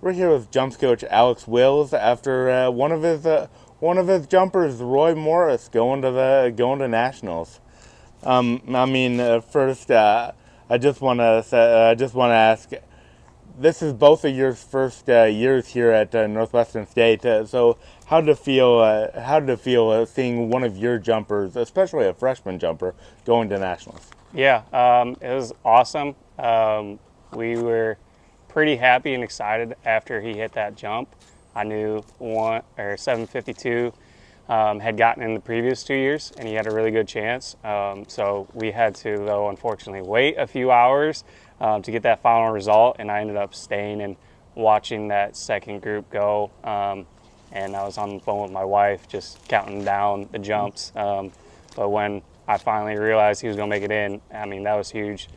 We're here with jumps coach Alex Wills after one of his jumpers, Roy Morris, going to nationals. First, I just want to ask. This is both of your first years here at Northwestern State. So, how did it feel seeing one of your jumpers, especially a freshman jumper, going to nationals? Yeah, it was awesome. We were pretty happy and excited after he hit that jump. I knew 752 had gotten in the previous 2 years, and he had a really good chance. So we had to, though, unfortunately, wait a few hours to get that final result, and I ended up staying and watching that second group go. And I was on the phone with my wife, just counting down the jumps. But when I finally realized he was going to make it in, I mean, that was huge.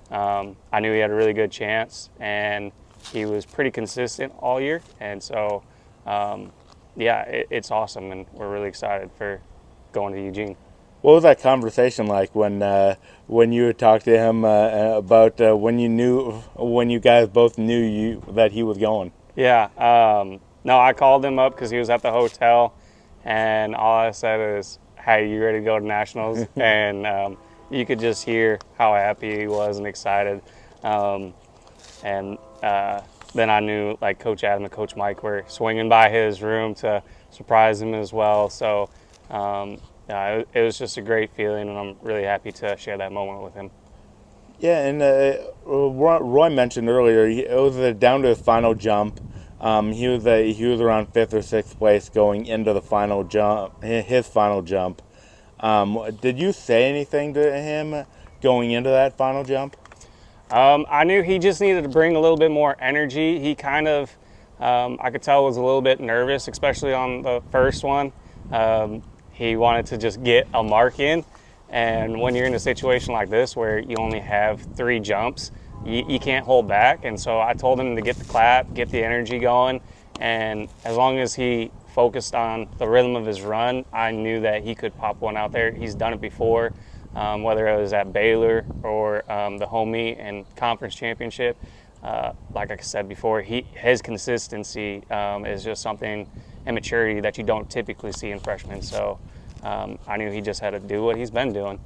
I knew he had a really good chance, and he was pretty consistent all year. And so, it's awesome, and we're really excited for going to Eugene. What was that conversation like when you had talked to him about when you guys both knew that he was going? Yeah, no, I called him up because he was at the hotel, and all I said is, "Hey, you ready to go to nationals?" And you could just hear how happy he was and excited. And then I knew like Coach Adam and Coach Mike were swinging by his room to surprise him as well. So it was just a great feeling, and I'm really happy to share that moment with him. Yeah, and Roy mentioned earlier it was down to the final jump. He was around fifth or sixth place going into the final jump, his final jump. Did you say anything to him going into that final jump? I knew he just needed to bring a little bit more energy. He kind of, I could tell, was a little bit nervous, especially on the first one. He wanted to just get a mark in. And when you're in a situation like this where you only have 3 jumps, you can't hold back. And so I told him to get the clap, get the energy going. And as long as he focused on the rhythm of his run, I knew that he could pop one out there. He's done it before, whether it was at Baylor or the home meet and conference championship. Like I said before, his consistency is just something and maturity that you don't typically see in freshmen. So I knew he just had to do what he's been doing.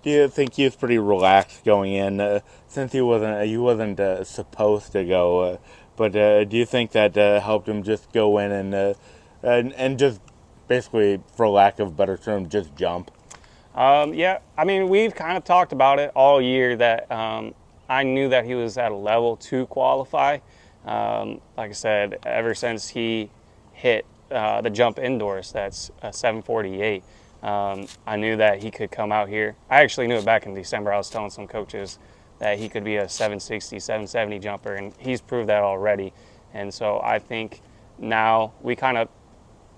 Do you think he was pretty relaxed going in, since he wasn't supposed to go? But do you think that helped him just go in and just basically, for lack of a better term, just jump? Yeah, I mean, we've kind of talked about it all year that I knew that he was at a level to qualify. Like I said, ever since he hit the jump indoors, that's 748. I knew that he could come out here. I actually knew it back in December. I was telling some coaches that he could be a 760, 770 jumper, and he's proved that already. And so I think now we kind of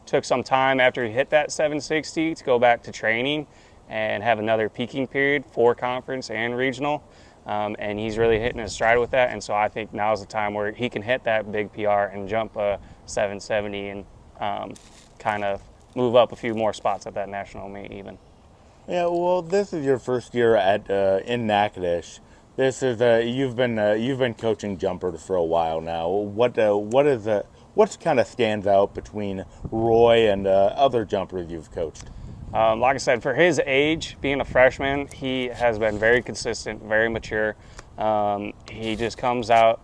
took some time after he hit that 760 to go back to training and have another peaking period for conference and regional. And he's really hitting his stride with that. And so I think now is the time where he can hit that big PR and jump a 770 and kind of move up a few more spots at that national meet even. Yeah, well, this is your first year in Natchitoches. This is you've been coaching jumpers for a while now. What kind of stands out between Roy and other jumpers you've coached? Like I said, for his age, being a freshman, he has been very consistent, very mature. He just comes out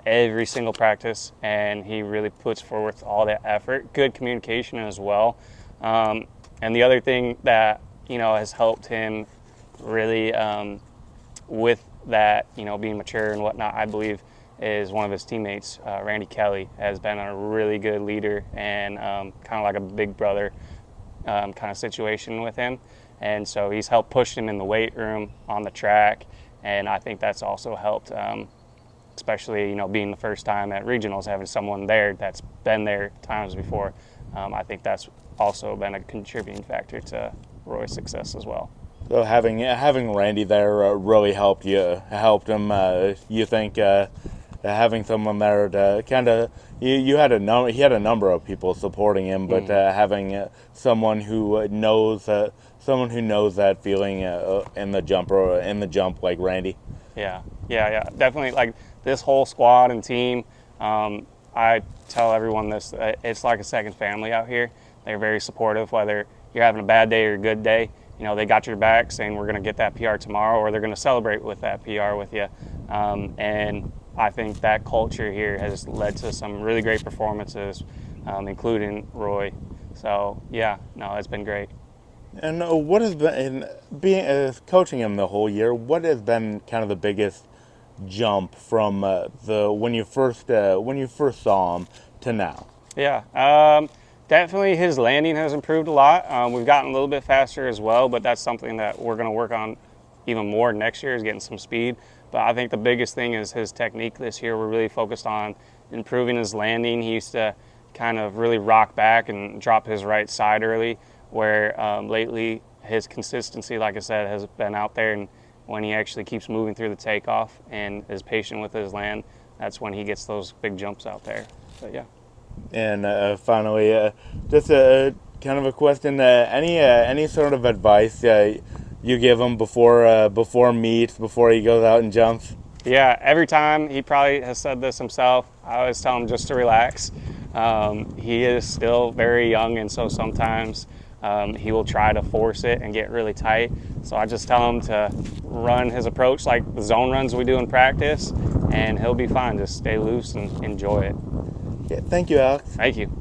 every single practice, and he really puts forth all that effort. Good communication as well. And the other thing that has helped him really with that, being mature and whatnot, I believe, is one of his teammates, Randy Kelly, has been a really good leader and kind of like a big brother kind of situation with him. And so he's helped push him in the weight room, on the track, and I think that's also helped, especially being the first time at regionals, having someone there that's been there times before. I think that's also been a contributing factor to Roy's success as well. So having Randy there really helped him. You think having someone there to kind of he had a number of people supporting him, but having someone who knows that feeling in the jump like Randy. Yeah, definitely. Like this whole squad and team, I tell everyone this, it's like a second family out here. They're very supportive, whether you're having a bad day or a good day. You know, they got your back saying we're going to get that PR tomorrow, or they're going to celebrate with that PR with you. And I think that culture here has led to some really great performances, including Roy. So, yeah, no, it's been great. And what has been, being coaching him the whole year, what has been kind of the biggest jump from when you first saw him to now? Yeah, definitely his landing has improved a lot. We've gotten a little bit faster as well, but that's something that we're going to work on even more next year, is getting some speed. But I think the biggest thing is his technique this year. We're really focused on improving his landing. He used to kind of really rock back and drop his right side early, where lately his consistency, like I said, has been out there. And when he actually keeps moving through the takeoff and is patient with his land, that's when he gets those big jumps out there. But yeah. And finally, just a kind of a question: any sort of advice you give him before meets, before he goes out and jumps? Yeah, every time, he probably has said this himself, I always tell him just to relax. He is still very young, and so sometimes he will try to force it and get really tight. So I just tell him to run his approach like the zone runs we do in practice, and he'll be fine. Just stay loose and enjoy it. Yeah, thank you, Alex. Thank you.